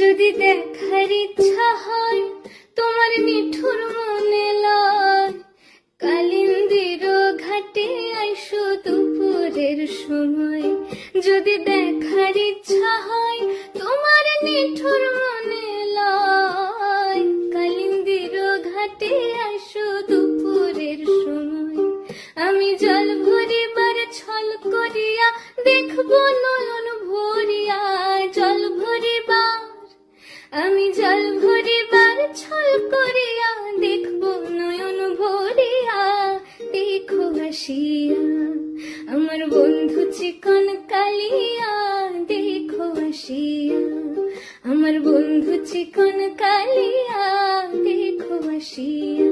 যদি দেখার ইচ্ছা হয় তোমার নিঠুর মনে লয়, কালিন্দির ঘাটে আইসো দুপুরের সময়। যদি দেখার ইচ্ছা হয় তোমার নিঠুর মনে লয়, কালিন্দির ঘাটে আইসো দুপুরের সময়। আমি জল ভরিবার ছল করিয়া দেখবো নয়ন ভরিয়া, জল ভরিবার আমি জল ভরিবার ছল করিয়া দেখবো নয়ন ভরিয়া। দেখো আসিয়া আমার বন্ধু চিকন কালিয়া, দেখো আসিয়া আমার বন্ধু চিকন কালিয়া, দেখো আসিয়া।